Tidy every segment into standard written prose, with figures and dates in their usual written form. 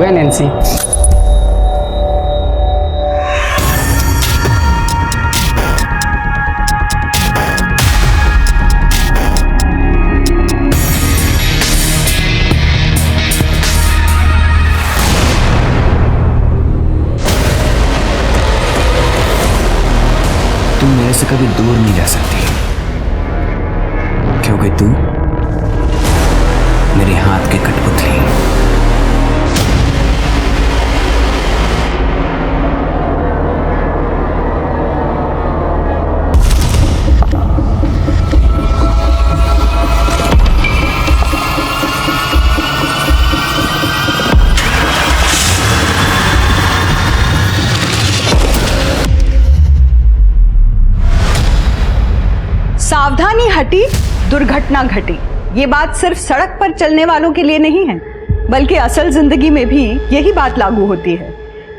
गया नैन्सी। तुम मेरे से कभी दूर नहीं जा सकती, क्योंकि तू मेरे हाथ की कठपुतली। सावधानी हटी, दुर्घटना घटी। ये बात सिर्फ सड़क पर चलने वालों के लिए नहीं है, बल्कि असल जिंदगी में भी यही बात लागू होती है।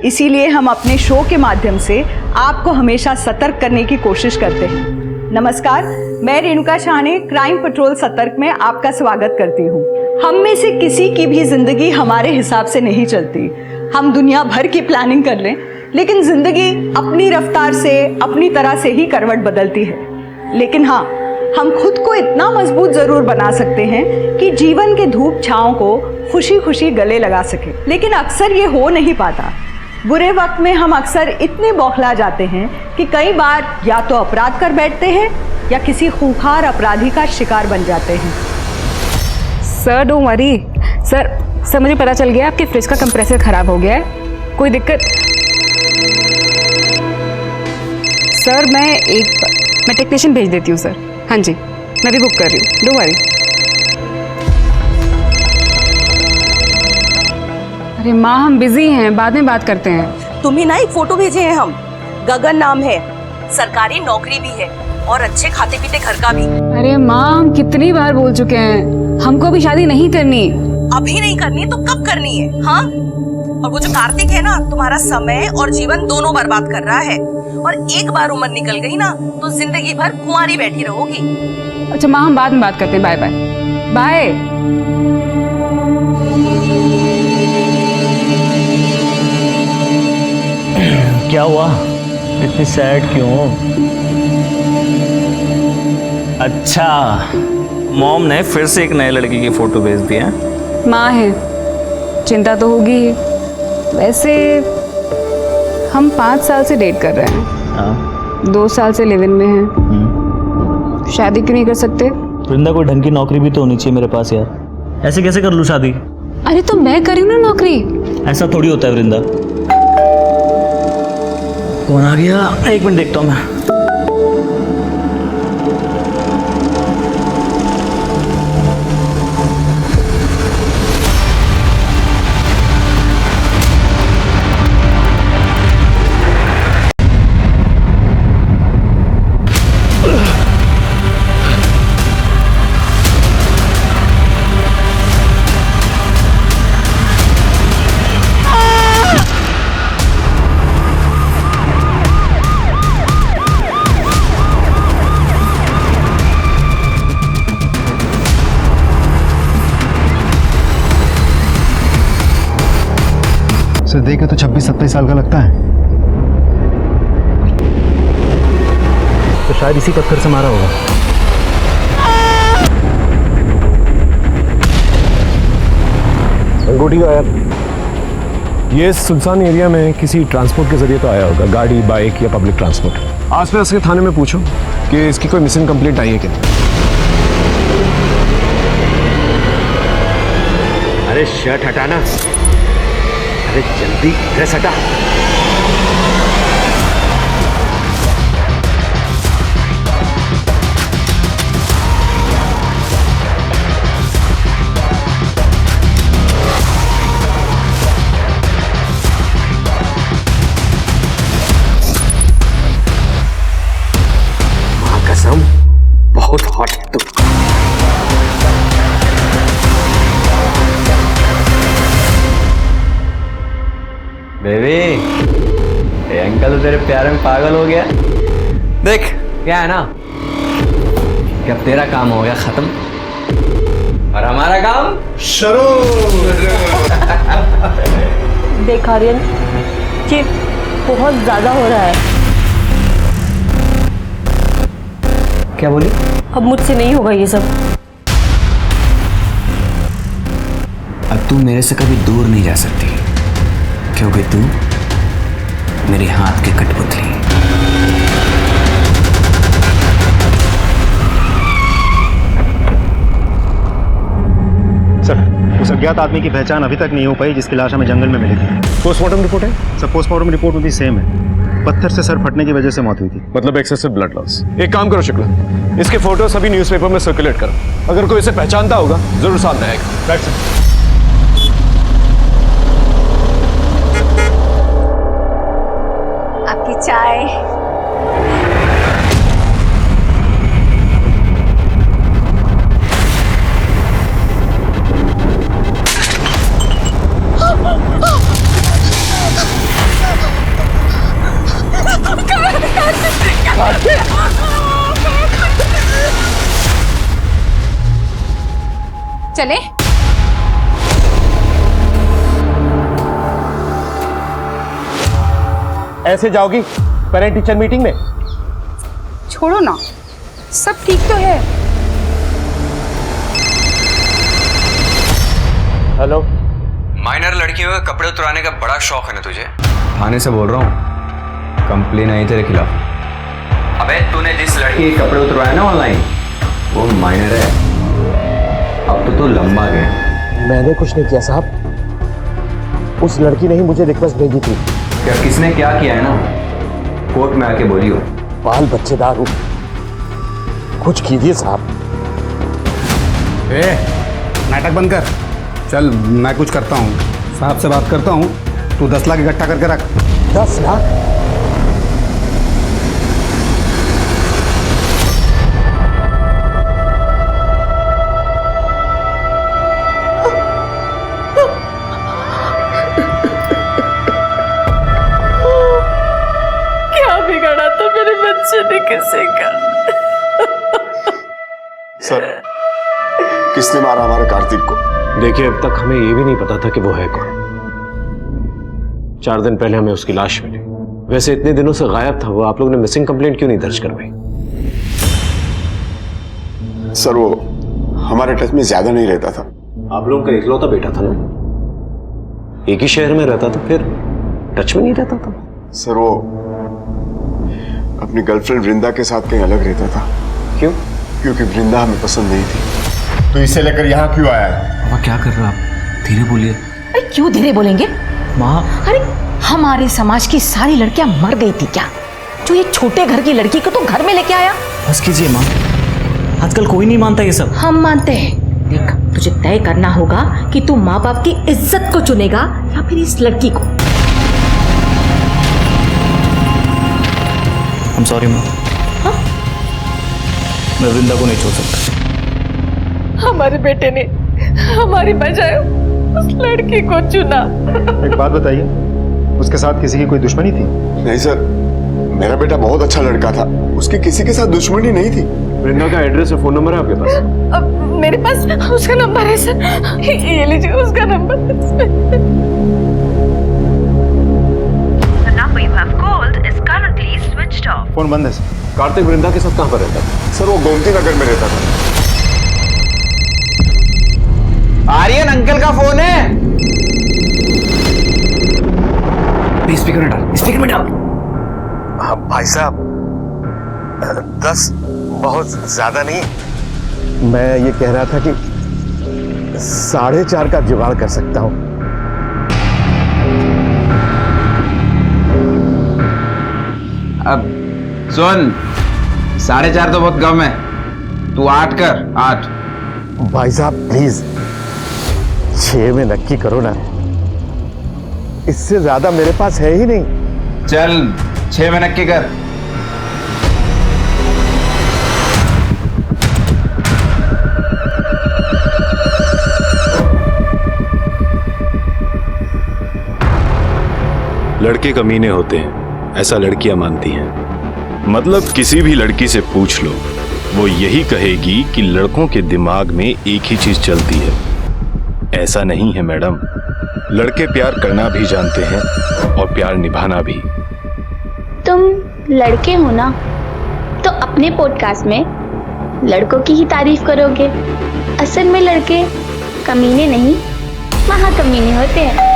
इसीलिए हम अपने शो के माध्यम से आपको हमेशा सतर्क करने की कोशिश करते हैं। नमस्कार, मैं रेणुका शाहने क्राइम पेट्रोल सतर्क में आपका स्वागत करती हूँ। हम में से किसी की भी जिंदगी हमारे हिसाब से नहीं चलती। हम दुनिया भर की प्लानिंग कर लें, लेकिन जिंदगी अपनी रफ्तार से, अपनी तरह से ही करवट बदलती है। लेकिन हाँ, हम खुद को इतना मजबूत जरूर बना सकते हैं कि जीवन के धूप छांव को खुशी खुशी गले लगा सके। लेकिन अक्सर ये हो नहीं पाता। बुरे वक्त में हम अक्सर इतने बौखला जाते हैं कि कई बार या तो अपराध कर बैठते हैं या किसी खूंखार अपराधी का शिकार बन जाते हैं। Sir don't worry. सर मुझे पता चल गया आपके फ्रिज का कंप्रेसर खराब हो गया है। कोई दिक्कत? सर मैं टेक्नीशियन भेज देती हूँ सर। हाँ जी, मैं भी बुक कर रही हूँ, डोंट वरी। अरे माँ, हम बिजी हैं, बाद में बात करते हैं। तुम्हें ना एक फोटो भेजे हैं हम। गगन नाम है, सरकारी नौकरी भी है और अच्छे खाते पीते घर का भी। अरे माँ, हम कितनी बार बोल चुके हैं, हमको अभी शादी नहीं करनी। अभी नहीं करनी तो कब करनी है? हाँ, और वो जो कार्तिक है ना, तुम्हारा समय और जीवन दोनों बर्बाद कर रहा है। और एक बार उम्र निकल गई ना तो जिंदगी भर कुंवारी बैठी रहोगी। अच्छा माँ, हम बाद में बात करते हैं। Bye bye bye. क्या हुआ, इतनी सैड क्यों? अच्छा, मॉम ने फिर से एक नए लड़की की फोटो भेज दी है। माँ है, चिंता तो होगी ही। वैसे हम 5 साल से डेट कर रहे हैं। हाँ। 2 साल से लिव इन में हैं। शादी क्यों नहीं कर सकते? वृंदा, कोई ढंग की नौकरी भी तो होनी चाहिए मेरे पास यार। ऐसे कैसे कर लूँ शादी? अरे तो मैं करी हूँ ना नौकरी। ऐसा थोड़ी होता है वृंदा। कौन आ गया? 1 मिनट देखता हूँ मैं। से देखे तो 26-27 साल का लगता है, तो शायद इसी पत्थर से मारा होगा। अंगूठी का आया। ये सुनसान एरिया में किसी ट्रांसपोर्ट के जरिए तो आया होगा, गाड़ी, बाइक या पब्लिक ट्रांसपोर्ट। आसपास के थाने में पूछो कि इसकी कोई मिसिंग कंप्लेंट आई है कि नहीं। अरे शर्ट हटाना, अरे जल्दी ड्रेस हटा। मां कसम, बहुत हॉट है तू। बेबी, ये अंकल तो तेरे प्यार में पागल हो गया। देख क्या है ना, कि अब तेरा काम हो गया खत्म और हमारा काम देख आर्यन, ये बहुत ज्यादा हो रहा है। क्या बोली? अब मुझसे नहीं होगा ये सब। अब तू मेरे से कभी दूर नहीं जा सकती, क्योंकि तू मेरे हाथ की कठपुतली है। सर, उस अज्ञात आदमी की पहचान अभी तक नहीं हो पाई जिसकी लाश हमें जंगल में मिली थी। पोस्टमार्टम रिपोर्ट है? सर, पोस्टमार्टम रिपोर्ट में भी सेम है। पत्थर से सर फटने की वजह से मौत हुई थी। मतलब एक्सेसिव ब्लड लॉस। एक काम करो शुक्ला, इसके फोटो सभी न्यूज़पेपर में सर्कुलेट करो। अगर कोई इसे पहचानता होगा जरूर सामने आएगा। Right sir. आपकी चाय। चले? ऐसे जाओगी पेरेंट टीचर मीटिंग में? छोड़ो ना, सब ठीक तो है। हेलो। माइनर लड़कियों के कपड़े उतराने का बड़ा शौक है ना तुझे? थाने से बोल रहा हूँ, कंप्लेन आई तेरे खिलाफ। अबे तूने जिस लड़की के कपड़े उतरवाए ना ऑनलाइन, वो माइनर है। अब तो तू लंबा गया। मैंने कुछ नहीं किया साहब, उस लड़की ने ही मुझे रिक्वेस्ट भेजी थी। क्या किसने क्या किया है ना, कोर्ट में आके बोलियो। बाल बच्चेदार हूँ, कुछ कीजिए साहब। नाटक बंद कर, चल मैं कुछ करता हूँ, साहब से बात करता हूँ। तू 10 लाख इकट्ठा करके रख। 10 लाख? क्या बिगाड़ा था मेरे बच्चे ने किसी का? सर, किसने मारा हमारे कार्तिक को? देखिए, अब तक हमें ये भी नहीं पता था कि वो है कौन। 4 दिन पहले हमें उसकी लाश मिली। वैसे इतने दिनों से गायब था वो, आप लोगों ने मिसिंग कंप्लेंट क्यों नहीं दर्ज करवाई? सर, वो हमारे टच में ज्यादा नहीं रहता था। आप लोगों का इकलौता बेटा था ना, एक ही शहर में रहता था, फिर टच में नहीं रहता था? सर, वो अपनी गर्लफ्रेंड वृंदा के साथ कहीं अलग रहता था। क्यों? क्योंकि वृंदा हमें पसंद नहीं थी। तो इसे लेकर यहाँ क्यों आया है? पापा क्या कर रहे हो आप? धीरे बोलिए। अरे क्यों धीरे बोलेंगे माँ? अरे हमारे समाज की सारी लड़कियां मर गई थी क्या, जो ये छोटे घर की लड़की को तो घर में लेके आया? बस कीजिए माँ, आजकल कोई नहीं मानता ये सब। हम मानते हैं। देख, तुझे तय करना होगा कि तू माँ बाप की इज्जत को चुनेगा या फिर इस लड़की को। I'm sorry माँ। हाँ? मैं वृंदा को नहीं छोड़ सकता। हमारे बेटे ने हमारी बजाय उस लड़की को चुना। एक बात बताइए, उसके साथ किसी की कोई दुश्मनी थी? नहीं सर, मेरा बेटा बहुत अच्छा लड़का था, उसकी किसी के साथ दुश्मनी नहीं थी। वृंदा का एड्रेस और फोन नंबर है आपके पास? मेरे पास उसका नंबर है सर, ये लीजिए उसका नंबर। फोन बंद है सर। कार्तिक वृंदा के साथ कहाँ पर रहता था? सर, वो गोमती नगर में रहता था। आर्यन अंकल का फोन है। स्पीकर में डाल, स्पीकर में डाल। हाँ भाई साहब, 10 बहुत ज्यादा नहीं। मैं ये कह रहा था कि 4.5 का जुगाड़ कर सकता हूँ। अब सुन, 4.5 तो बहुत कम है, तू 8 कर। 8। भाई साहब प्लीज 6 में नक्की करो ना, इससे ज्यादा मेरे पास है ही नहीं। चल 6 में नक्की कर। लड़के कमीने होते हैं, ऐसा लड़कियां मानती हैं। मतलब किसी भी लड़की से पूछ लो, वो यही कहेगी कि लड़कों के दिमाग में एक ही चीज चलती है, ऐसा नहीं है मैडम, लड़के प्यार करना भी जानते हैं और प्यार निभाना भी। तुम लड़के हो ना, तो अपने पॉडकास्ट में लड़कों की ही तारीफ करोगे। असल में लड़के कमीने नहीं, महाकमीने होते हैं।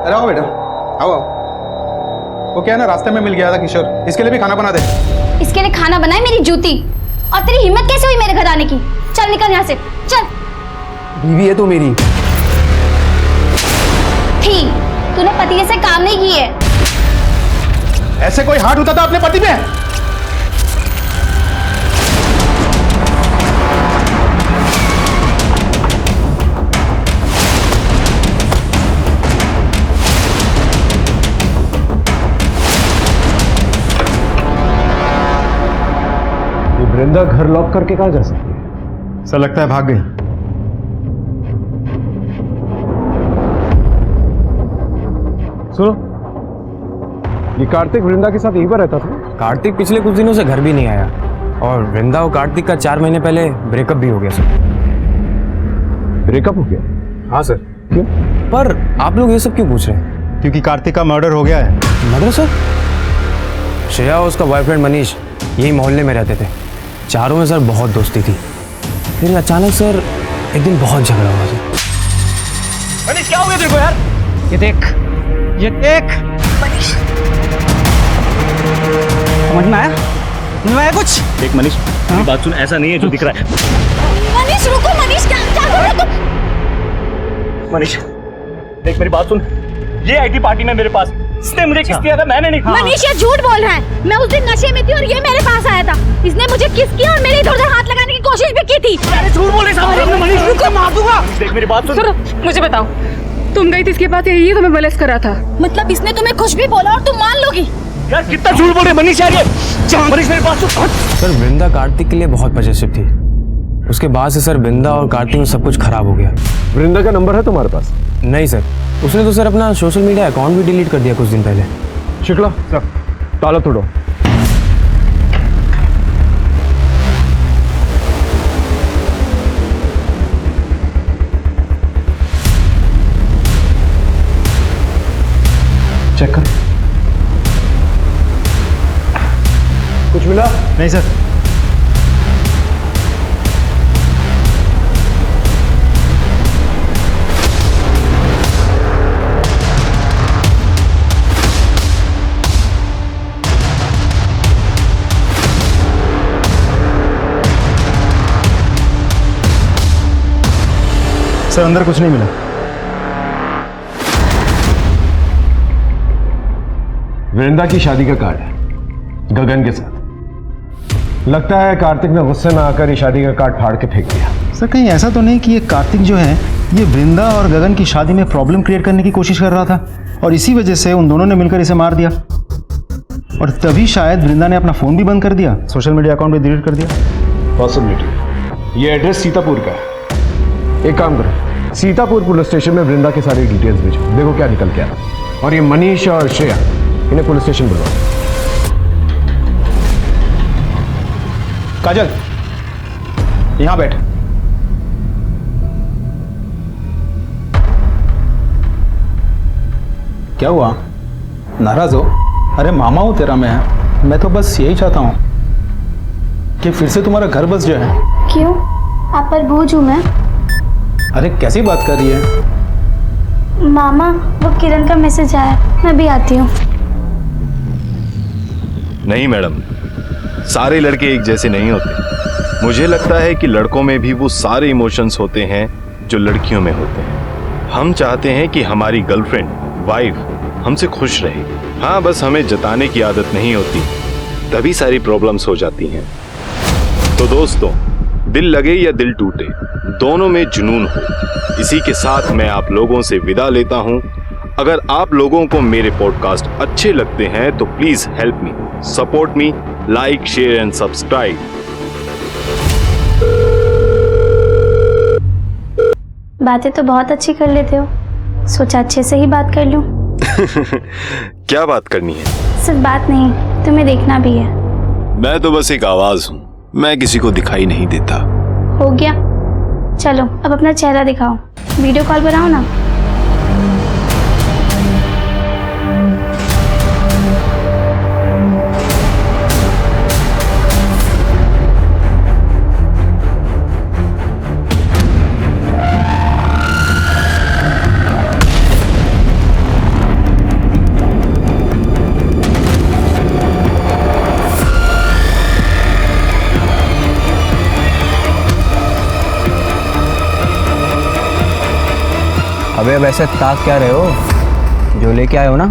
अरे आओ बेटा, आओ आओ। वो क्या है ना, रास्ते में मिल गया था किशोर, इसके लिए भी खाना बना दे। इसके लिए खाना बनाए मेरी जूती, और तेरी हिम्मत कैसे हुई मेरे घर आने की? चल निकल यहाँ से, चल। बीवी है तू मेरी। थी, तूने पति जैसे काम नहीं किए। ऐसे कोई हाथ उठाता अपने पति पे? वृंदा घर लॉक करके कहाँ जा सकती है? ऐसा लगता है भाग गई। सुनो, ये कार्तिक वृंदा के साथ यहीं पर रहता था? कार्तिक पिछले कुछ दिनों से घर भी नहीं आया, और वृंदा और कार्तिक का 4 महीने पहले ब्रेकअप भी हो गया सर। ब्रेकअप हो गया? हाँ सर। क्यों? पर आप लोग ये सब क्यों पूछ रहे हैं? क्योंकि कार्तिक का मर्डर हो गया है। Murder sir? श्रेया और उसका बॉयफ्रेंड मनीष यही मोहल्ले में रहते थे। चारों में सर बहुत दोस्ती थी। फिर अचानक सर एक दिन बहुत झगड़ा हुआ सर। मनीष क्या हो गया तेरे को यार? ये देख, ये देख। मनीष, समझ में आया कुछ? देख मनीष, मेरी बात सुन, ऐसा नहीं है जो दिख रहा है। मनीष रुको, मनीष क्या कर रहे हो तुम? मनीष देख मेरी बात सुन, ये आईटी पार्टी में मेरे पास, इसने मुझे किस किया था, मैंने नहीं। मनीष ये झूठ बोल रहा है। मैं उस दिन नशे में थी और ये मेरे पास आया था। इसने मुझे किस किया और मेरे इधर-उधर हाथ लगाने की कोशिश भी की थी। अरे झूठ बोले साहब, मनीष रुको, मार दूंगा। देख मेरी बात सुन। मुझे बताओ, तुम गई थी इसके पास, ये तुम्हें बलेस करा था? मतलब इसने तुम्हें कुछ भी बोला और तुम मान लोगी? यार कितना झूठ बोल रहे मनीष यार ये। मनीष मेरी बात सुन। सर वृंदा कार्तिक के लिए बहुत पॉजिटिव थी। उसके बाद से सर वृंदा और कार्तिक में सब कुछ खराब हो गया। वृंदा का नंबर है तुम्हारे पास? नहीं सर, उसने तो सर अपना सोशल मीडिया अकाउंट भी डिलीट कर दिया कुछ दिन पहले। शुक्ला, ताला तोड़ो। चेक कर। कुछ मिला? नहीं सर। सर अंदर कुछ नहीं मिला। वृंदा की शादी का कार्ड है गगन के साथ। लगता है कार्तिक ने गुस्से में आकर ये शादी का कार्ड फाड़ के फेंक दिया। सर कहीं ऐसा तो नहीं कि ये कार्तिक जो है ये वृंदा और गगन की शादी में प्रॉब्लम क्रिएट करने की कोशिश कर रहा था और इसी वजह से उन दोनों ने मिलकर इसे मार दिया, और तभी शायद वृंदा ने अपना फ़ोन भी बंद कर दिया, सोशल मीडिया अकाउंट भी डिलीट कर दिया। पॉसिबिलिटी। ये एड्रेस सीतापुर का है। एक काम करो, सीतापुर पुलिस स्टेशन में वृंदा के सारी डिटेल्स भेजो, देखो क्या निकल के आ रहा है। और ये मनीष और श्रेया, इन्हें पुलिस स्टेशन बुलवाओ। काजल यहाँ बैठ। क्या हुआ, नाराज हो? अरे मामा हूं तेरा मैं तो बस यही चाहता हूं कि फिर से तुम्हारा घर बस जाए। क्यों, आप पर बोझ हूँ मैं? अरे कैसी बात कर रही है? मामा वो किरण का मैसेज आया, मैं भी आती हूँ। नहीं मैडम, सारे लड़के एक जैसे नहीं होते। मुझे लगता है कि लड़कों में भी वो सारे इमोशंस होते हैं जो लड़कियों में होते हैं। हम चाहते हैं कि हमारी गर्लफ्रेंड, वाइफ हमसे खुश रहे। हाँ, बस हमें जताने की आदत नहीं होती, तभी सारी प्रॉब्लम्स हो जाती हैं। तो दोस्तों, दिल लगे या दिल टूटे, दोनों में जुनून हो। इसी के साथ मैं आप लोगों से विदा लेता हूं। अगर आप लोगों को मेरे पॉडकास्ट अच्छे लगते हैं तो please help me, support me, like, share and subscribe. बातें तो बहुत अच्छी कर लेते हो, सोचा अच्छे से ही बात कर लूं। क्या बात करनी है? सिर्फ बात नहीं, तुम्हें देखना भी है। मैं तो बस एक आवाज हूँ, मैं किसी को दिखाई नहीं देता। हो गया, चलो अब अपना चेहरा दिखाओ, वीडियो कॉल पर आओ ना। अबे वैसे ताक क्या रहे हो, जो लेके आए हो ना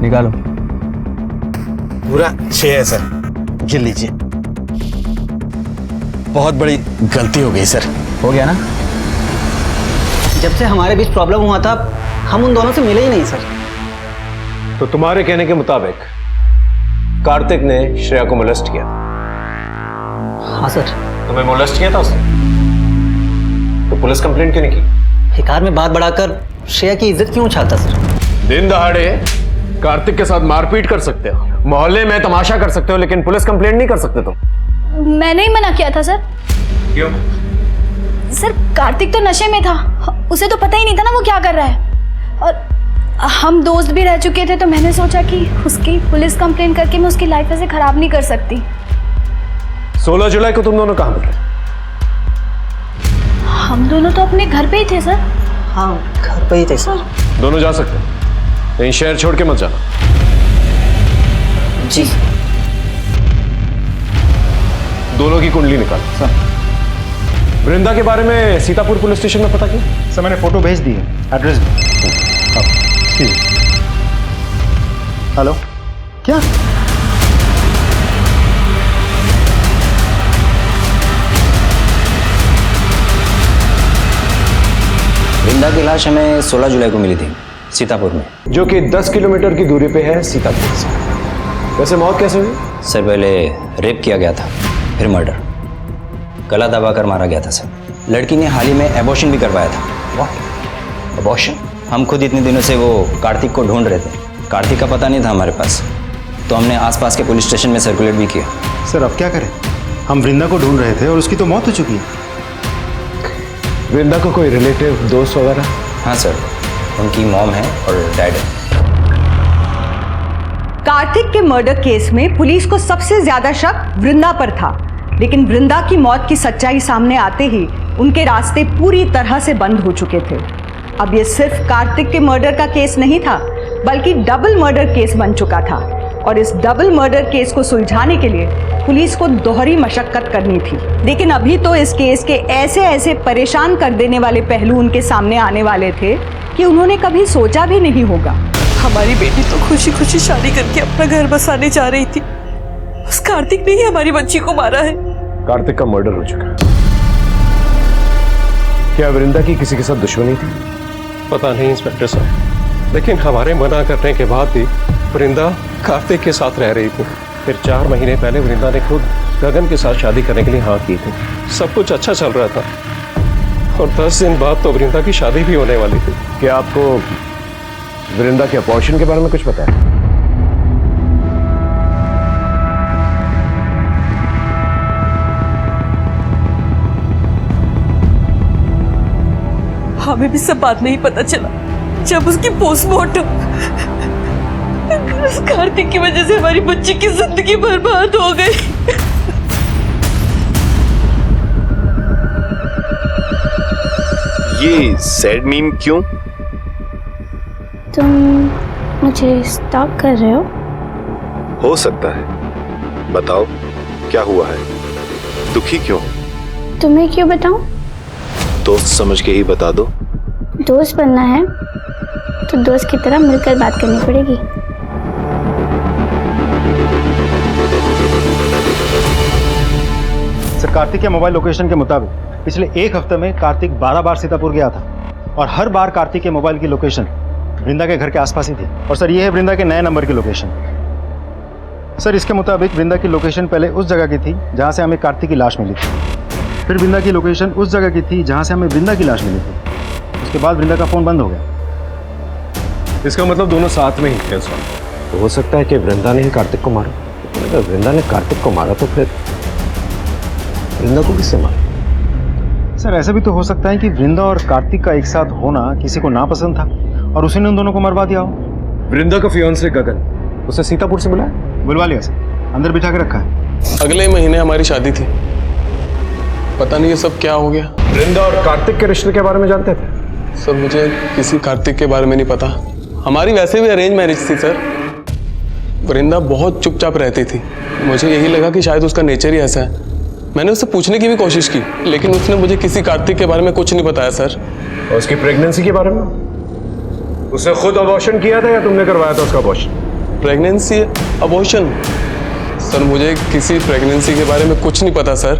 निकालो। पूरा 6 है सर, गिन लीजिए। बहुत बड़ी गलती हो गई सर। हो गया ना? जब से हमारे बीच प्रॉब्लम हुआ था हम उन दोनों से मिले ही नहीं सर। तो तुम्हारे कहने के मुताबिक कार्तिक ने श्रेया को मोलेस्ट किया? हाँ सर। तुम्हें मोलेस्ट किया था उसने? तो पुलिस कंप्लेंट क्यों नहीं की? बेकार में बात बढ़ाकर श्रेया की इज्जत क्यों उछालता सर? दिन दहाड़े कार्तिक के साथ मारपीट कर सकते हो, मोहल्ले में तमाशा कर सकते हो, लेकिन पुलिस कंप्लेंट नहीं कर सकते तुम। मैंने ही मना किया था सर। क्यों? सर कार्तिक तो नशे में था, उसे तो पता ही नहीं था ना वो क्या कर रहा है, और हम दोस्त भी रह चुके थे, तो मैंने सोचा कि उसकी पुलिस कंप्लेंट करके मैं उसकी लाइफ ऐसे खराब नहीं कर सकती। 16 जुलाई को तुम दोनों कहाँ मिले? हम दोनों तो अपने घर पे ही थे सर। हाँ घर पे ही थे सर। दोनों जा सकते हो, कहीं शहर छोड़ के मत जाना। जी। दोनों की कुंडली निकाल सर। वृंदा के बारे में सीतापुर पुलिस स्टेशन में पता किया? सर मैंने फोटो भेज दी है, एड्रेस भी। हेलो, क्या? वृंदा की लाश हमें 16 जुलाई को मिली थी सीतापुर में, जो कि 10 किलोमीटर की दूरी पे है सीतापुर से। वैसे मौत कैसे हुई? सर पहले रेप किया गया था, फिर मर्डर, गला दबाकर मारा गया था सर। लड़की ने हाल ही में एबॉर्शन भी करवाया था। व्हाट? एबॉर्शन? हम खुद इतने दिनों से वो कार्तिक को ढूंढ रहे थे, कार्तिक का पता नहीं था हमारे पास, तो हमने आसपास के पुलिस स्टेशन में सर्कुलेट भी किया। सर अब क्या करें, हम वृंदा को ढूंढ रहे थे और उसकी तो मौत हो चुकी है। वृंदा को कोई रिलेटिव, दोस्त वगैरह? हाँ सर, उनकी मॉम है और डैड है। कार्तिक के मर्डर केस में पुलिस को सबसे ज्यादा शक वृंदा पर था, लेकिन वृंदा की मौत की सच्चाई सामने आते ही उनके रास्ते पूरी तरह से बंद हो चुके थे। अब ये सिर्फ कार्तिक के मर्डर का केस नहीं था, बल्कि डबल मर्डर केस बन चुका था, और इस डबल मर्डर केस को सुलझाने के लिए पुलिस को दोहरी मशक्कत करनी थी। लेकिन अभी तो इस केस के ऐसे ऐसे परेशान कर देने वाले पहलू उनके सामने आने वाले थे कि उन्होंने कभी सोचा भी नहीं होगा। हमारी बेटी तो खुशी खुशी शादी करके अपना घर बसाने जा रही थी, उस कार्तिक ने ही हमारी बच्ची को मारा है। कार्तिक का मर्डर हो चुका है। क्या वृंदा की किसी के साथ दुश्मनी थी? पता नहीं इंस्पेक्टर साहब, लेकिन हमारे मना करने के बाद भी वृंदा कार्तिक के साथ रह रही थी। फिर 4 महीने पहले वृंदा ने खुद गगन के साथ शादी करने के लिए हाँ की थी। सब कुछ अच्छा चल रहा था, और 10 दिन बाद तो वृंदा की शादी भी होने वाली थी। क्या आपको वृंदा के अपॉर्शन के बारे में कुछ पता है? हमें भी सब बात नहीं पता चला जब उसकी पोस्टमार्टम। कार्तिक की वजह से हमारी बच्ची की जिंदगी बर्बाद हो गई। ये सैड मीम क्यों? तुम मुझे स्टॉक कर रहे हो सकता है, बताओ क्या हुआ है, दुखी क्यों? तुम्हें क्यों बताऊं? दोस्त समझ के ही बता दो। दोस्त बनना है तो दोस्त की तरह मिलकर बात करनी पड़ेगी। सर कार्तिक के मोबाइल लोकेशन के मुताबिक पिछले 1 हफ्ते में कार्तिक 12 बार सीतापुर गया था, और हर बार कार्तिक के मोबाइल की लोकेशन वृंदा के घर के आसपास ही थी। और सर ये है वृंदा के नए नंबर की लोकेशन। सर इसके मुताबिक वृंदा की लोकेशन पहले उस जगह की थी जहां से हमें कार्तिक की लाश मिली थी, फिर वृंदा की लोकेशन उस जगह की थी जहां से हमें वृंदा की लाश मिली थी। उसके बाद वृंदा का फ़ोन बंद हो गया। इसका मतलब दोनों साथ में ही थे उस वक्त? तो हो सकता है कि वृंदा ने ही कार्तिक को मारा। लेकिन अगर वृंदा ने कार्तिक को मारा तो फिर वृंदा को किससे मारा? सर ऐसा भी तो हो सकता है कि वृंदा और कार्तिक का एक साथ होना किसी को नापसंद था और उसी ने उन दोनों को मरवा दिया हो। वृंदा का फियांसे गगन, उसे सीतापुर से बुलाया? बुलवा लिया सर, अंदर बिठा के रखा है। अगले महीने हमारी शादी थी, पता नहीं ये सब क्या हो गया। वृंदा और कार्तिक के रिश्ते के बारे में जानते थे? सर मुझे किसी कार्तिक के बारे में नहीं पता। हमारी वैसे भी अरेंज मैरिज थी सर। वृंदा बहुत चुपचाप रहती थी, मुझे यही लगा कि शायद उसका नेचर ही ऐसा है। मैंने उससे पूछने की भी कोशिश की, लेकिन उसने मुझे किसी कार्तिक के बारे में कुछ नहीं बताया सर। और उसकी प्रेगनेंसी के बारे में? उसने खुद अबॉर्शन किया था या तुमने करवाया था उसका अबॉर्शन? Pregnancy, abortion? सर मुझे किसी प्रेगनेंसी के बारे में कुछ नहीं पता सर।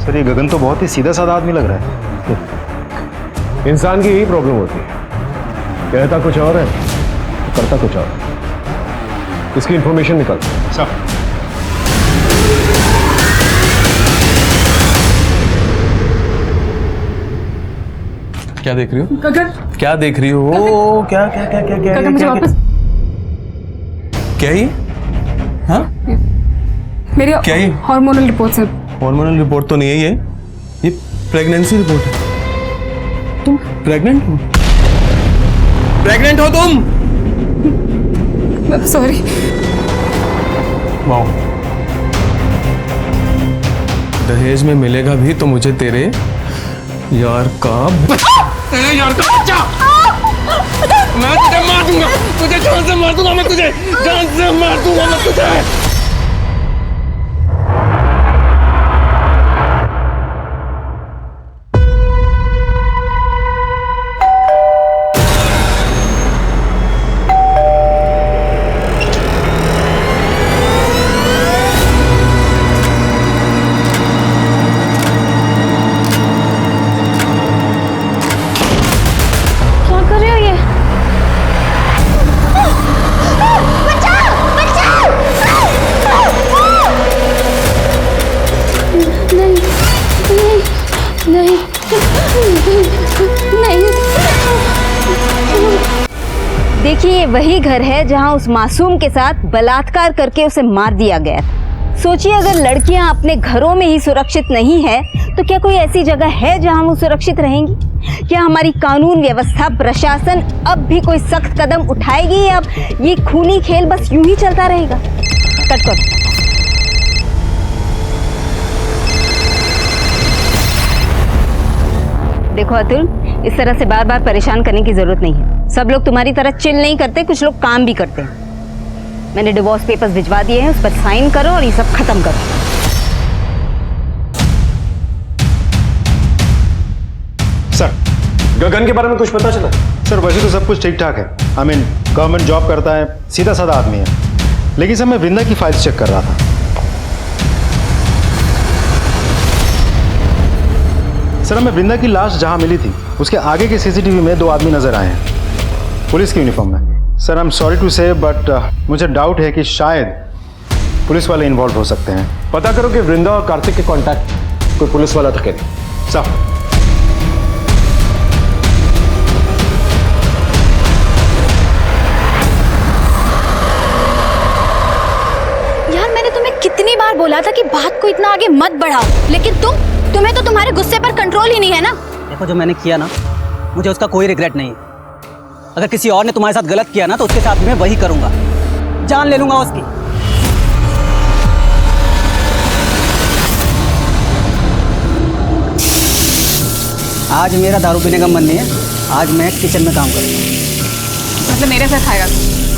सर ये गगन तो बहुत ही सीधा साधा आदमी लग रहा है। इंसान की यही प्रॉब्लम होती है, कहता कुछ और है करता कुछ और। इसकी इंफॉर्मेशन निकाल। सर क्या देख रही हो? गगन, क्या देख रही हो? क्या क्या क्या क्या क्या गगन मुझे वापस क्या ही? हाँ मेरी क्या ये? हार्मोनल रिपोर्ट्स हैं। हार्मोनल रिपोर्ट तो नहीं है ये प्रेगनेंसी रिपोर्ट है। तुम प्रेग्नेंट हो? प्रेग्नेंट हो तुम? सॉरी। वाओ, दहेज में मिलेगा भी तो मुझे तेरे यार का तेरे यार का बच्चा मैं तुझे मार दूंगा, तुझे जान से मार दूंगा, मैं तुझे जान से मार दूंगा मैं तुझे। देखिए वही घर है जहां उस मासूम के साथ बलात्कार करके उसे मार दिया गया था। सोचिए अगर लड़कियां अपने घरों में ही सुरक्षित नहीं है तो क्या कोई ऐसी जगह है जहां वो सुरक्षित रहेंगी? क्या हमारी कानून व्यवस्था प्रशासन अब भी कोई सख्त कदम उठाएगी या अब ये खूनी खेल बस यूं ही चलता रहेगा? कट कर। देखो अतुल, इस तरह से बार बार परेशान करने की जरूरत नहीं है। सब लोग तुम्हारी तरह चिल नहीं करते, कुछ लोग काम भी करते हैं। मैंने डिवोर्स पेपर्स भिजवा दिए हैं, उस पर साइन करो और ये सब खत्म करो। सर गगन के बारे में कुछ पता चला? सर वैसे तो सब कुछ ठीक ठाक है। आई मीन गवर्नमेंट जॉब करता है, सीधा साधा आदमी है। लेकिन सर मैं वृंदा की फाइल्स चेक कर रहा था। सर हमें वृंदा की लाश जहां मिली थी उसके आगे के सीसीटीवी में 2 आदमी नजर आए हैं पुलिस की यूनिफॉर्म में। Sir I am sorry to say but मुझे डाउट है कि शायद पुलिस वाले इन्वॉल्व हो सकते हैं। पता करो कि वृंदा और कार्तिक के कांटेक्ट कोई पुलिस वाला था क्या? सर यार मैंने तुम्हें कितनी बार बोला था कि बात को इतना आगे मत बढ़ाओ, लेकिन तुम्हें तो तुम्हारे गुस्से पर कंट्रोल ही नहीं है ना। देखो जो मैंने किया ना, मुझे उसका कोई रिग्रेट नहीं है। अगर किसी और ने तुम्हारे साथ गलत किया ना तो उसके साथ भी मैं वही करूंगा, जान ले लूंगा उसकी। आज मेरा दारू पीने का मन नहीं है, आज मैं किचन में काम करूंगा। मतलब मेरे साथ खाएगा?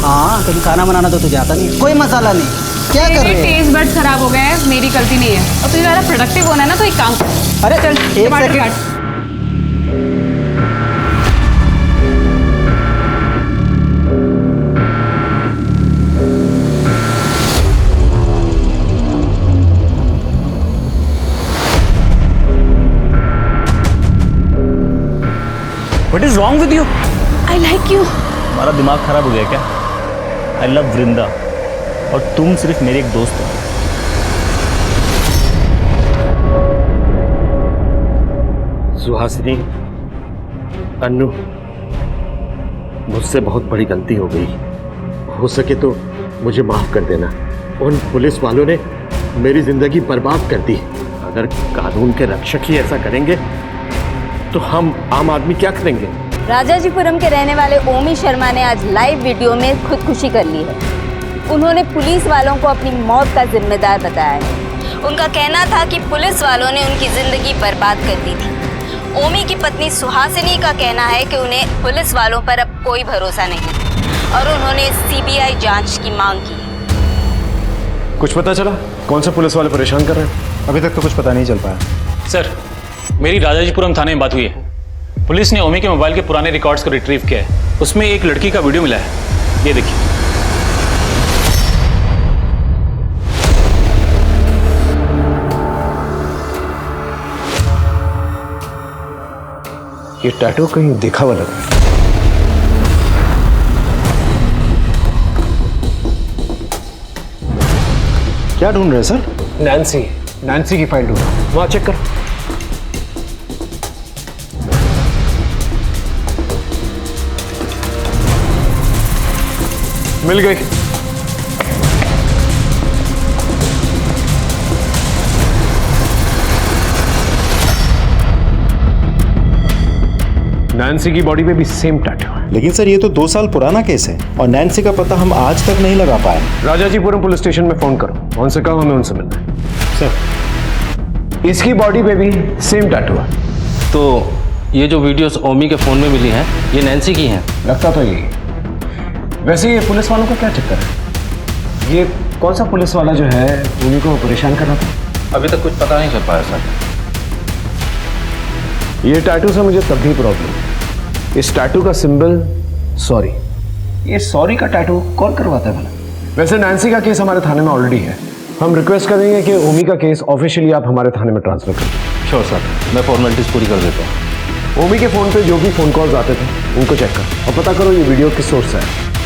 हाँ, क्योंकि खाना बनाना तो तुझे आता नहीं, कोई मसाला नहीं। क्या कर रहे हैं? टेस्ट बड्स खराब हो गए हैं, मेरी गलती नहीं है। और तुझे ज़्यादा प्रोडक्टिव होना है ना तो एक काम कर। अरे चल एक second. What is wrong with you? I like you. तुम्हारा दिमाग खराब हो गया क्या? I love वृंदा और तुम सिर्फ मेरे एक दोस्त हो। सुहासिनी, अन्नू, मुझसे बहुत बड़ी गलती हो गई। हो सके तो मुझे माफ कर देना। उन पुलिस वालों ने मेरी जिंदगी बर्बाद कर दी। अगर कानून के रक्षक ही ऐसा करेंगे तो हम आम आदमी क्या करेंगे? राजाजीपुरम के रहने वाले ओमी शर्मा ने आज लाइव वीडियो में खुदकुशी कर ली है। उन्होंने पुलिस वालों को अपनी मौत का जिम्मेदार बताया है। उनका कहना था कि पुलिस वालों ने उनकी जिंदगी बर्बाद कर दी थी। ओमी की पत्नी सुहासिनी का कहना है कि उन्हें पुलिस वालों पर अब कोई भरोसा नहीं और उन्होंने सीबीआई जांच की मांग की। कुछ पता चला कौन से पुलिस वाले परेशान कर रहे हैं? अभी तक तो कुछ पता नहीं चल पाया। सर, मेरी राजाजीपुरम थाने में बात हुई है। पुलिस ने ओमी के मोबाइल के पुराने रिकॉर्ड्स को रिट्रीव किया है। उसमें एक लड़की का वीडियो मिला है, ये देखिए। ये टैटू कहीं देखा हुआ लग रहा है। क्या ढूंढ रहे हैं सर? नैन्सी की फाइल ढूंढ, वहां चेक कर। मिल गई। नैन्सी की बॉडी पे भी सेम टैटू है। लेकिन सर ये तो 2 साल पुराना केस है और नैन्सी का पता हम आज तक नहीं लगा पाए। राजाजीपुरम पुलिस स्टेशन में फोन करो, उनसे कहो हमें उनसे मिलना है। सर, इसकी बॉडी पे भी सेम टैटू है। तो ये जो वीडियोस ओमी के फोन में मिली हैं, ये नैन्सी की हैं? लगता तो यही। वैसे ये पुलिस वालों का क्या चक्कर है? ये कौन सा पुलिस वाला जो है उन्हीं को परेशान कर रहा था? अभी तक कुछ पता नहीं चल पाया सर। ये टैटू से मुझे तब भी प्रॉब्लम। इस टैटू का सिंबल सॉरी। ये सॉरी का टैटू कौन करवाता है भला? वैसे नैन्सी का केस हमारे थाने में ऑलरेडी है। हम रिक्वेस्ट करेंगे कि ओमी का केस ऑफिशियली आप हमारे थाने में ट्रांसफर करें। श्योर सर, मैं फॉर्मेलिटीज पूरी कर देता हूँ। ओमी के फोन पे जो भी फोन कॉल्स आते थे उनको चेक कर और पता करो ये वीडियो किस सोर्स से है।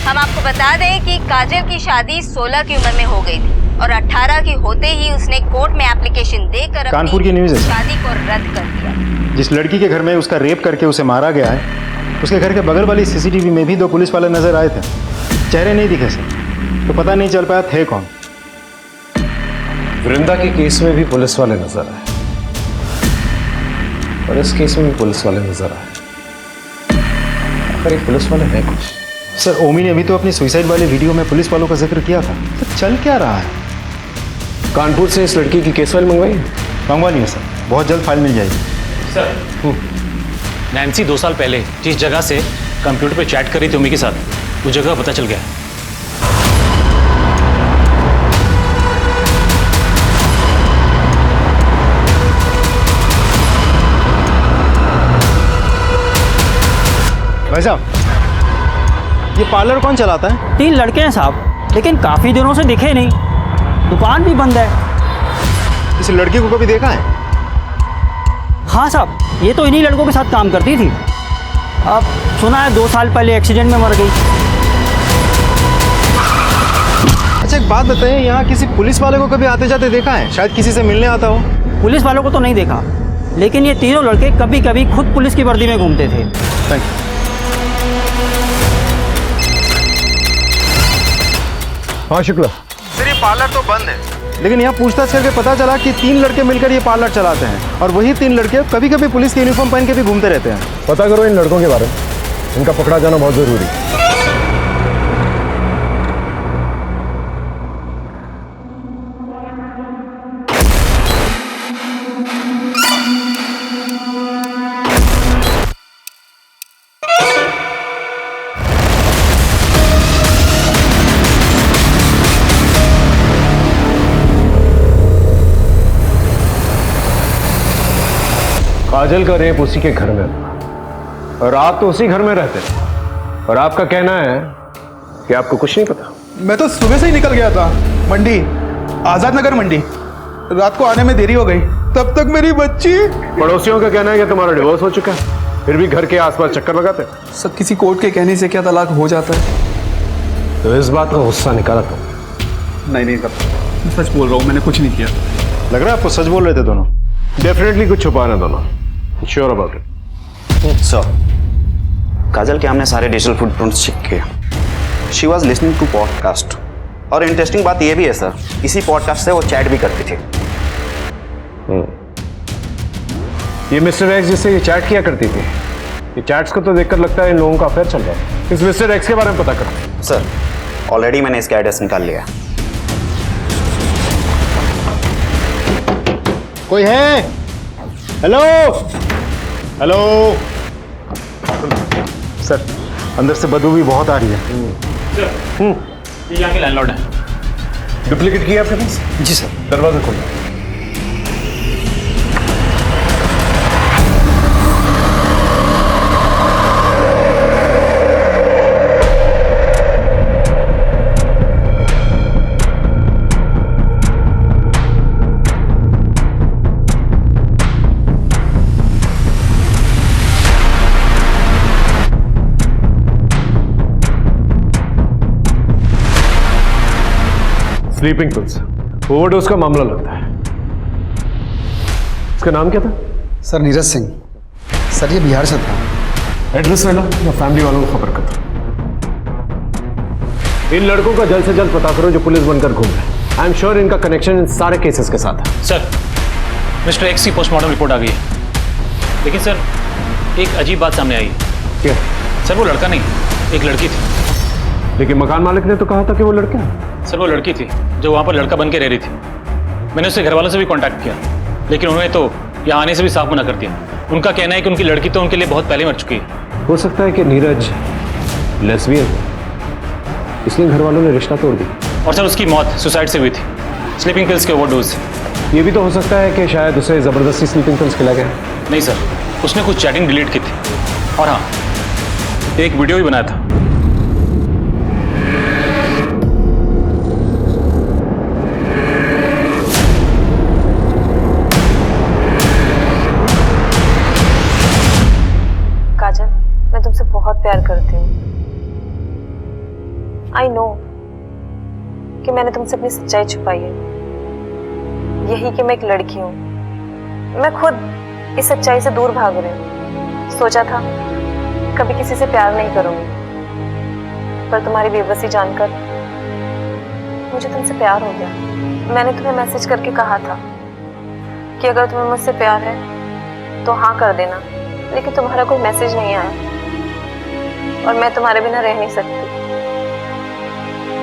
हम आपको बता दें कि काजल की शादी 16 की उम्र में हो गई थी और 18 की होते ही उसने कोर्ट में एप्लीकेशन देकर कानपुर की न्यूज़ है। शादी को रद्द कर दिया। जिस लड़की के घर में उसका रेप करके उसे मारा गया है, उसके घर के बगल वाली सीसीटीवी में भी 2 पुलिस वाले नजर आए थे। चेहरे नहीं दिखे सर, तो पता नहीं चल पाया थे कौन। वृंदा के केस में भी पुलिस वाले नजर आए और इस केस में भी पुलिस वाले नजर आए। आखिर एक पुलिस वाले है कुछ। सर, ओमी ने भी तो अपनी सुसाइड वाले वीडियो में पुलिस वालों का जिक्र किया था। तो चल क्या रहा है? कानपुर से इस लड़की की केस फाइल मंगवाई? मंगवा ली है सर, बहुत जल्द फाइल मिल जाएगी। सर, नैन्सी 2 साल पहले जिस जगह से कंप्यूटर पे चैट कर रही थी ओमी के साथ, उस जगह पता चल गया। भाई साहब, ये पार्लर कौन चलाता है? 3 लड़के हैं साहब, लेकिन काफी दिनों से दिखे नहीं। दुकान भी बंद है। इस लड़की को कभी देखा है? हाँ साहब, ये तो इन्हीं लड़कों के साथ काम करती थी। अब सुना है 2 साल पहले एक्सीडेंट में मर गई। अच्छा एक बात बताइए, यहाँ किसी पुलिस वाले को कभी आते जाते देखा है? शायद किसी से मिलने आता हो। पुलिस वालों को तो नहीं देखा, लेकिन ये तीनों लड़के कभी कभी खुद पुलिस की वर्दी में घूमते थे। Thank you. हाँ शुक्ला। सर ये पार्लर तो बंद है, लेकिन यहाँ पूछताछ करके पता चला कि 3 लड़के मिलकर ये पार्लर चलाते हैं और वही 3 लड़के कभी कभी पुलिस की यूनिफॉर्म पहन के भी घूमते रहते हैं। पता करो इन लड़कों के बारे में, इनका पकड़ा जाना बहुत जरूरी है। काजल का रेप उसी के घर में था और आप तो उसी घर में रहते थे और आपका कहना है कि आपको कुछ नहीं पता। मैं तो सुबह से ही निकल गया था मंडी, आजाद नगर मंडी। रात को आने में देरी हो गई, तब तक मेरी बच्ची। पड़ोसियों का कहना है कि तुम्हारा डिवोर्स हो चुका है, फिर भी घर के आसपास चक्कर लगाते। सब किसी कोर्ट के कहने से क्या तलाक हो जाता है? तो इस बात का गुस्सा निकाला तुम? नहीं मैं सच बोल रहा हूँ, मैंने कुछ नहीं किया। लग रहा है आपको सच बोल रहे थे दोनों। डेफिनेटली कुछ छुपा ना दोनों। Sure about it? Sir, Kajal के हमने सारे डिजिटल फुटप्रिंट्स चेक किए। She was listening to podcast, और इंटरेस्टिंग बात यह भी है सर, इसी पॉडकास्ट से वो चैट भी करती थी। ये मिस्टर एक्स जिससे ये चैट किया करती थी, ये चैट्स को तो देखकर लगता है इन लोगों का अफेयर चल रहा है। इस मिस्टर एक्स के बारे में पता करो। सर, ऑलरेडी मैंने इसका एड्रेस निकाल लिया। कोई है? हेलो हेलो सर, अंदर से बदबू भी बहुत आ रही है। ये यहाँ के लैंडलॉर्ड है। डुप्लीकेट किया आपके पास? जी सर। दरवाजा खोलो। स्लीपिंग पिल्स, ओवरडोज का मामला लगता है। इसका नाम क्या था? सर नीरज सिंह। सर ये बिहार से था। एड्रेस ले लो, मैं फैमिली वालों को खबर करता हूं। इन लड़कों का जल्द से जल्द पता करो जो पुलिस बनकर घूम रहे हैं। आई एम श्योर इनका कनेक्शन इन सारे केसेस के साथ है। सर, मिस्टर एक्स की पोस्टमार्टम रिपोर्ट आ गई है, लेकिन सर एक अजीब बात सामने आई है। क्या? सर वो लड़का नहीं, एक लड़की थी। लेकिन मकान मालिक ने तो कहा था कि वो लड़का है। सर वो लड़की थी जो वहाँ पर लड़का बन के रह रही थी। मैंने उससे घर वालों से भी कांटेक्ट किया, लेकिन उन्होंने तो यहाँ आने से भी साफ मना कर दिया। उनका कहना है कि उनकी लड़की तो उनके लिए बहुत पहले मर चुकी है। हो सकता है कि नीरज लेस्बियन हो, इसलिए घर वालों ने रिश्ता तोड़ दिया। और सर उसकी मौत सुसाइड से हुई थी, स्लीपिंग पिल्स के ओवरडोज। ये भी तो हो सकता है कि शायद उसे जबरदस्ती स्लीपिंग पिल्स खिला गया। नहीं सर, उसने कुछ चैटिंग डिलीट की थी, और हाँ एक वीडियो भी बनाया था। काजल, मैं तुमसे बहुत प्यार करती हूँ। आई नो कि मैंने तुमसे अपनी सच्चाई छुपाई है, यही कि मैं एक लड़की हूँ। मैं खुद इस सच्चाई से दूर भाग रही हूँ। सोचा था कभी किसी से प्यार नहीं करूँगी, पर तुम्हारी बेबसी जानकर मुझे तुमसे प्यार हो गया। मैंने तुम्हें मैसेज करके कहा था कि अगर तुम्हें मुझसे प्यार है तो हाँ कर देना, लेकिन तुम्हारा कोई मैसेज नहीं आया और मैं तुम्हारे बिना रह नहीं सकती,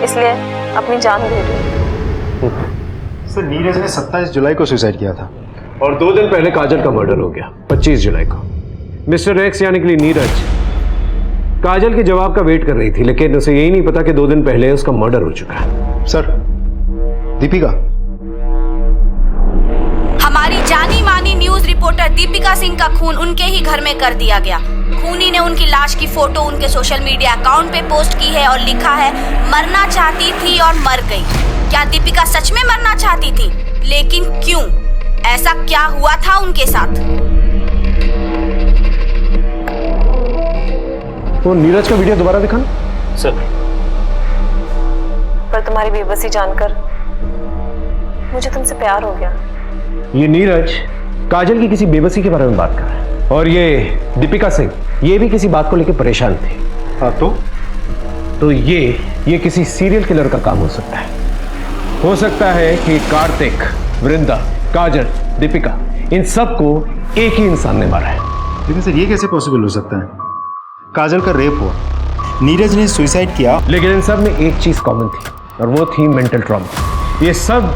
इसलिए अपनी जान दे रही हूँ। सर नीरज ने 27 जुलाई को सुसाइड किया था, और 2 दिन पहले काजल का मर्डर हो गया 25 जुलाई को। मिस्टर एक्स यानी कि नीरज काजल के जवाब का वेट कर रही थी, लेकिन उसे यही नहीं पता कि 2 दिन पहले उसका मर्डर हो चुका है। सर दीपिका, हमारी जानी मानी न्यूज रिपोर्टर दीपिका सिंह का खून उनके ही घर में कर दिया गया। खूनी ने उनकी लाश की फोटो उनके सोशल मीडिया अकाउंट पे पोस्ट की है और लिखा है मरना चाहती थी और मर गई। क्या दीपिका सच में मरना चाहती थी? लेकिन क्यों? ऐसा क्या हुआ था उनके साथ? तो नीरज का वीडियो दोबारा दिखाना। सर, पर तुम्हारी बेबसी जानकर मुझे तुमसे प्यार हो गया। ये नीरज काजल की किसी बेबसी के बारे में बात कर रहा है, और ये दीपिका सिंह ये भी किसी बात को लेकर परेशान थे। हाँ तो ये किसी सीरियल किलर का काम हो सकता है। हो सकता है कि कार्तिक, वृंदा, काजल, दीपिका इन सबको एक ही इंसान ने मारा है। लेकिन सर ये कैसे पॉसिबल हो सकता है? काजल का रेप हुआ, नीरज ने सुसाइड किया, लेकिन इन सब में एक चीज कॉमन थी, और वो थी मेंटल ट्रॉमा। ये सब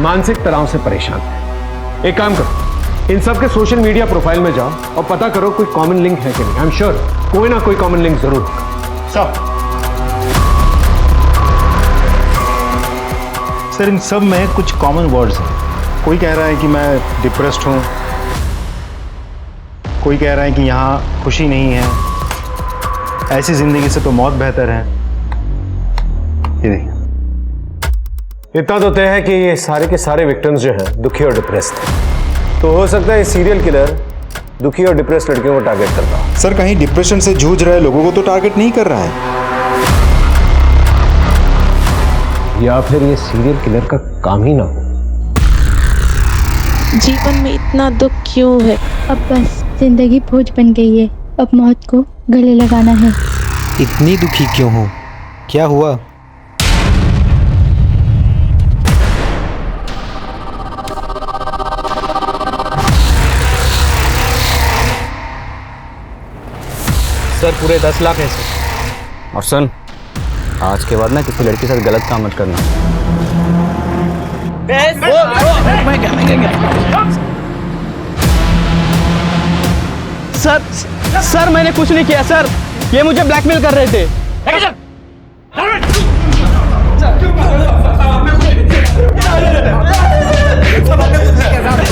मानसिक तनाव से परेशान थे। एक काम करो, इन सब के सोशल मीडिया प्रोफाइल में जाओ और पता करो कोई कॉमन लिंक है कि नहीं। आई एम श्योर कोई ना कोई कॉमन लिंक जरूर होगा। सर इन सब में कुछ कॉमन वर्ड्स हैं। कोई कह रहा है कि मैं डिप्रेस्ड हूँ, कोई कह रहा है कि यहाँ खुशी नहीं है, ऐसी जिंदगी से तो मौत बेहतर है। ये देखिए, इतना तो तय है कि ये सारे के सारे विक्टिम्स जो हैं दुखी और डिप्रेस्ड हैं। तो हो सकता है सीरियल किलर दुखी और डिप्रेस्ड लड़कियों को टारगेट करता हो। सर कहीं डिप्रेशन से जूझ रहे लोगों को तो टारगेट नहीं कर रहा है, या फिर ये सीरियल किलर का काम ही ना हो। जीवन में इतना दुख क्यों है? अब बस जिंदगी बोझ बन गई है, अब मौत को गले लगाना है। इतनी दुखी क्यों हो? क्या हुआ? सर पूरे 10 लाख है सर। और सुन, आज के बाद ना किसी लड़की के साथ गलत काम मत करना। सर मैंने कुछ नहीं किया सर, ये मुझे ब्लैकमेल कर रहे थे।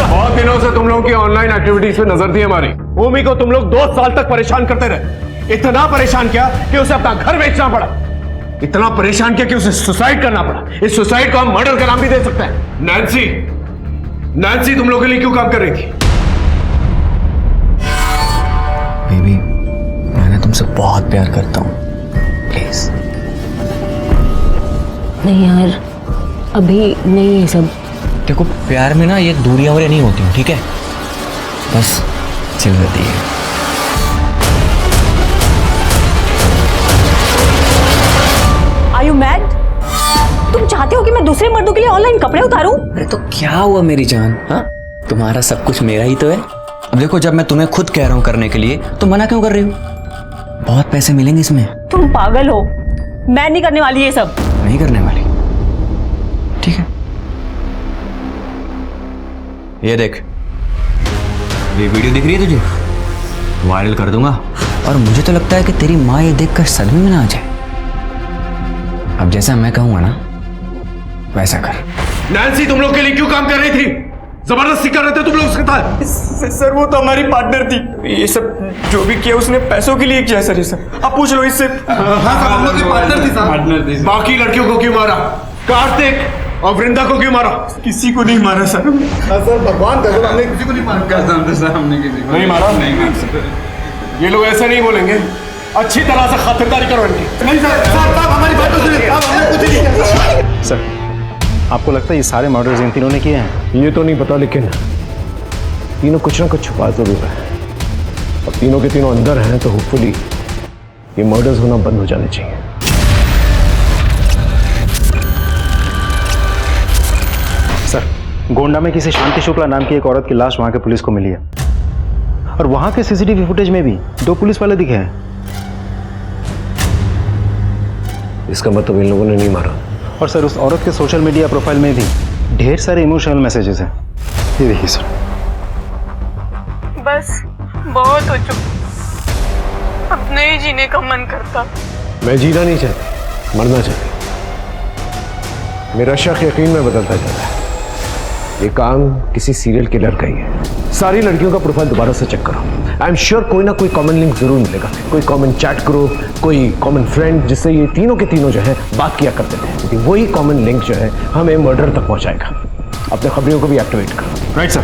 बहुत दिनों से तुम लोगों की ऑनलाइन एक्टिविटीज पे नजर थी हमारी। ओमी को तुम लोग 2 साल तक परेशान करते रहे, इतना परेशान किया कि उसे अपना घर बेचना पड़ा, इतना परेशान किया कि उसे सुसाइड करना पड़ा। इस सुसाइड को हम मर्डर का नाम भी दे सकते हैं। नैन्सी तुम लोगों के लिए क्यों काम कर रही थी? बेबी, मैं तुमसे बहुत प्यार करता हूँ, प्लीज। नहीं यार, अभी नहीं ये सब। देखो प्यार में ना ये दूरियां वूरियां नहीं होती, ठीक है? बस चिल रहती है। Are you mad? तुम चाहते हो कि मैं दूसरे मर्दों के लिए ऑनलाइन कपड़े उतारूं? अरे तो क्या हुआ मेरी जान? हाँ, तुम्हारा सब कुछ मेरा ही तो है। अब देखो, जब मैं तुम्हें खुद कह रहा हूँ करने के लिए, तो मना क्यों कर रही हो? बहुत पैसे मिलेंगे इसमें। तुम पागल हो, मैं नहीं करने वाली ये सब। नहीं करने वाली? ठीक है, ये देख, ये वीडियो दिख रही है तुझे? वायरल कर दूंगा। और मुझे तो लगता है कि तेरी माँ ये देखकर सदमे में ना आ जाए। अब जैसा मैं कहूंगा ना वैसा कर। नैन्सी तुम लोग के लिए क्यों काम कर रही थी? जबरदस्ती कर रहे थे तुम लोग उसके साथ? सर वो तो हमारी पार्टनर थी, ये सब जो भी किया उसने पैसों के लिए किया सर। ये सब आप पूछ लो इससे। हाँ, हम लोग की पार्टनर थी। बाकी लड़कियों को क्यों मारा? कार्तिक और वृंदा को क्यों मारा? किसी को नहीं मारा सर। सर भगवान कसम, हमने किसी को नहीं मारा। कसम सर, हमने किसी को नहीं मारा। नहीं मारा। ये लोग ऐसा नहीं बोलेंगे, अच्छी तरह से खातिरदारी करो इनकी। नहीं सर, हमारी बात तो सुनिए। हमने कुछ नहीं किया सर। आपको लगता है ये सारे मर्डर्स इन तीनों ने किए हैं? ये तो नहीं पता, लेकिन तीनों कुछ ना कुछ छुपा जरूर है। अब तीनों के तीनों अंदर हैं तो होपफुली ये मर्डर्स होना बंद हो जाने चाहिए। सर, गोंडा में किसी शांति शुक्ला नाम की एक औरत की लाश वहां के पुलिस को मिली है, और वहां के सीसीटीवी फुटेज में भी 2 पुलिस वाले दिखे हैं। इसका मतलब इन लोगों ने नहीं मारा। और सर, उस औरत के सोशल मीडिया प्रोफाइल में भी ढेर सारे इमोशनल मैसेजेस हैं। ये देखिए सर। बस बहुत हो चुका, अब नहीं जीने का मन करता। मैं जीना नहीं चाहती, मरना चाहती। मेरा शक यकीन में बदलता जा रहा है। ये काम किसी सीरियल किलर का ही है। सारी लड़कियों का प्रोफाइल दोबारा से चेक करो। आई एम श्योर कोई ना कोई कॉमन लिंक जरूर मिलेगा, कोई कॉमन चैट ग्रुप, कोई कॉमन फ्रेंड, जिससे ये तीनों के तीनों जो है बात किया करते थे। क्योंकि वही कॉमन लिंक जो है हमें मर्डर तक पहुंचाएगा। अपने खबरियों को भी एक्टिवेट करो। Right sir.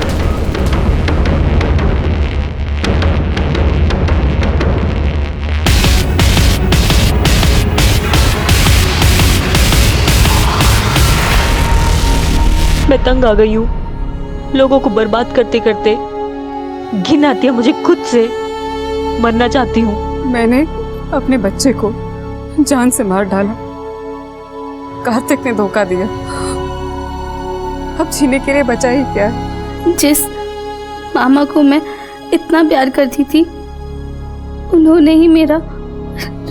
मैं तंग आ गई हूँ, लोगों को बर्बाद करते करते घिन आती है मुझे खुद से, मरना चाहती हूँ। मैंने अपने बच्चे को जान से मार डाला, कार्तिक ने धोखा दिया, अब जीने के लिए बचा ही क्या है? जिस मामा को मैं इतना प्यार करती थी, उन्होंने ही मेरा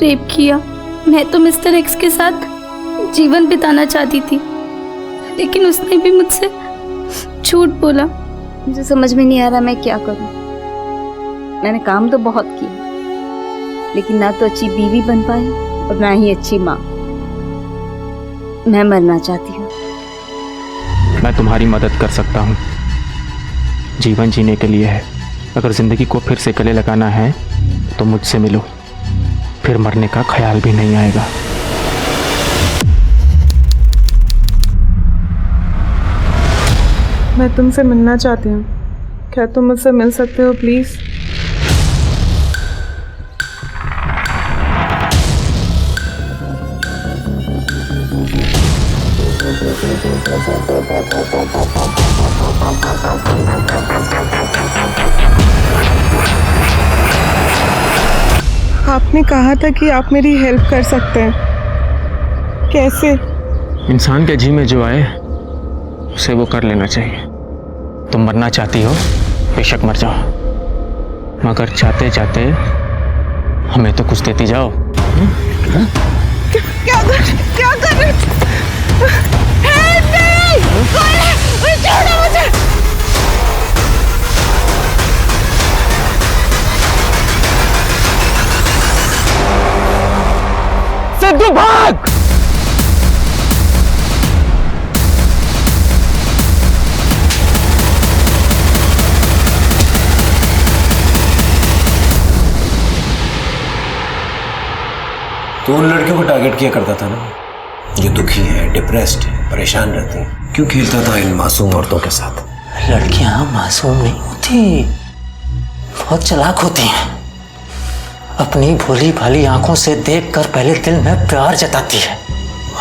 रेप किया। मैं तो मिस्टर एक्स के साथ जीवन बिताना चाहती थी, लेकिन उसने भी मुझसे झूठ बोला। मुझे समझ में नहीं आ रहा मैं क्या करूं। मैंने काम तो बहुत किया, लेकिन ना तो अच्छी बीवी बन पाई और ना ही अच्छी माँ। मैं मरना चाहती हूँ। मैं तुम्हारी मदद कर सकता हूँ। जीवन जीने के लिए है, अगर जिंदगी को फिर से गले लगाना है तो मुझसे मिलो, फिर मरने का ख्याल भी नहीं आएगा। मैं तुमसे मिलना चाहती हूँ, क्या तुम मुझसे मिल सकते हो प्लीज? आपने कहा था कि आप मेरी हेल्प कर सकते हैं। कैसे? इंसान के जी में जो आए उसे वो कर लेना चाहिए। तुम मरना चाहती हो, बेशक मर जाओ, मगर चाहते चाहते हमें तो कुछ देती जाओ। क्या कर रहे? Help me! कोई छोड़ो मुझे! सिद्धू भाग! तो उन लड़कियों को टारगेट किया करता था ना, जो दुखी है, डिप्रेस्ड है, परेशान रहती हैं। क्यों खेलता था इन मासूम औरतों के साथ? लड़कियां मासूम नहीं होती, बहुत चालाक होती हैं। अपनी भोली भाली आंखों से देखकर पहले दिल में प्यार जताती है,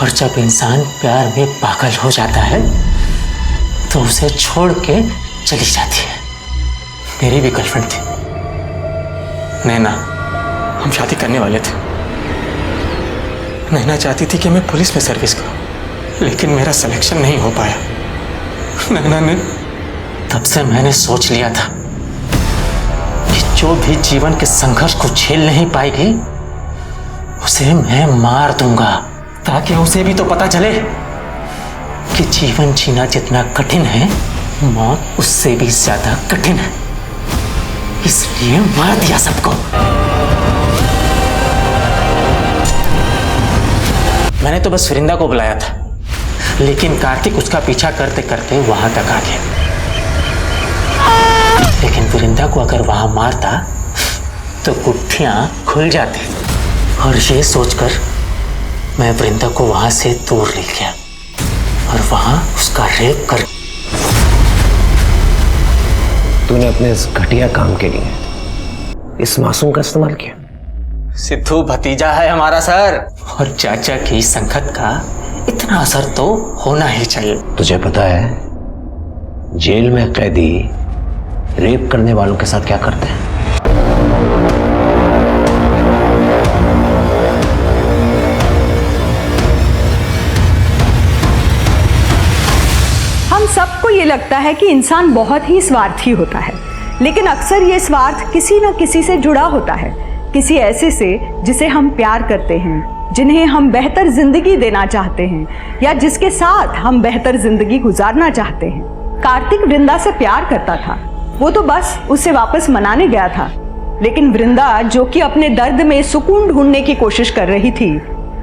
और जब इंसान प्यार में पागल हो जाता है तो उसे छोड़ के चली जाती है। मेरी भी गर्लफ्रेंड थी नैना, हम शादी करने वाले थे। नैना चाहती थी कि मैं पुलिस में सर्विस करूं, लेकिन मेरा सिलेक्शन नहीं हो पाया। नैना ने, तब से मैंने सोच लिया था कि जो भी जीवन के संघर्ष को झेल नहीं पाएगी उसे मैं मार दूंगा, ताकि उसे भी तो पता चले कि जीवन जीना जितना कठिन है, मौत उससे भी ज्यादा कठिन है। इसलिए मार दिया सबको। मैंने तो बस वृंदा को बुलाया था, लेकिन कार्तिक उसका पीछा करते करते वहां तक आ गया। लेकिन वृंदा को अगर वहां मारता तो गुत्थियां खुल जाती, और ये सोचकर मैं वृंदा को वहां से दूर ले गया और वहां उसका रेप कर। तूने अपने इस घटिया काम के लिए इस मासूम का इस्तेमाल किया। सिद्धू भतीजा है हमारा सर, और चाचा की संगत का इतना असर तो होना ही चाहिए। तुझे पता है जेल में कैदी रेप करने वालों के साथ क्या करते हैं? हम सबको ये लगता है कि इंसान बहुत ही स्वार्थी होता है, लेकिन अक्सर ये स्वार्थ किसी न किसी से जुड़ा होता है, किसी ऐसे से जिसे हम प्यार करते हैं, जिन्हें हम बेहतर जिंदगी देना चाहते हैं, या जिसके साथ हम बेहतर जिंदगी गुजारना चाहते हैं। कार्तिक वृंदा से प्यार करता था, वो तो बस उसे वापस मनाने गया था, लेकिन वृंदा जो कि अपने दर्द में सुकून ढूंढने की कोशिश कर रही थी,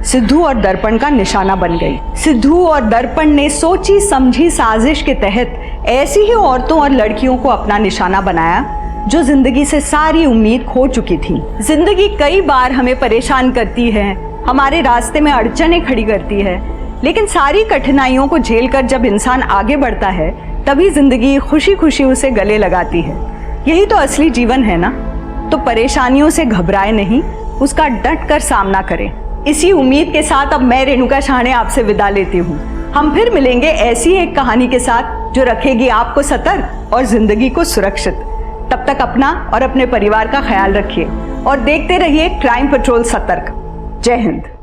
सिद्धू और दर्पण का निशाना बन गई। सिद्धू और दर्पण ने सोची समझी साजिश के तहत ऐसी ही औरतों और लड़कियों को अपना निशाना बनाया जो जिंदगी से सारी उम्मीद खो चुकी थी। जिंदगी कई बार हमें परेशान करती है, हमारे रास्ते में अड़चनें खड़ी करती है, लेकिन सारी कठिनाइयों को झेलकर जब इंसान आगे बढ़ता है तभी जिंदगी खुशी खुशी उसे गले लगाती है। यही तो असली जीवन है ना। तो परेशानियों से घबराए नहीं, उसका डट कर सामना करें। इसी उम्मीद के साथ अब मैं रेणुका शाहणे आपसे विदा लेती हूँ। हम फिर मिलेंगे ऐसी एक कहानी के साथ जो रखेगी आपको सतर्क और जिंदगी को सुरक्षित। तब तक अपना और अपने परिवार का ख्याल रखिए और देखते रहिए क्राइम पेट्रोल सतर्क। जय हिंद।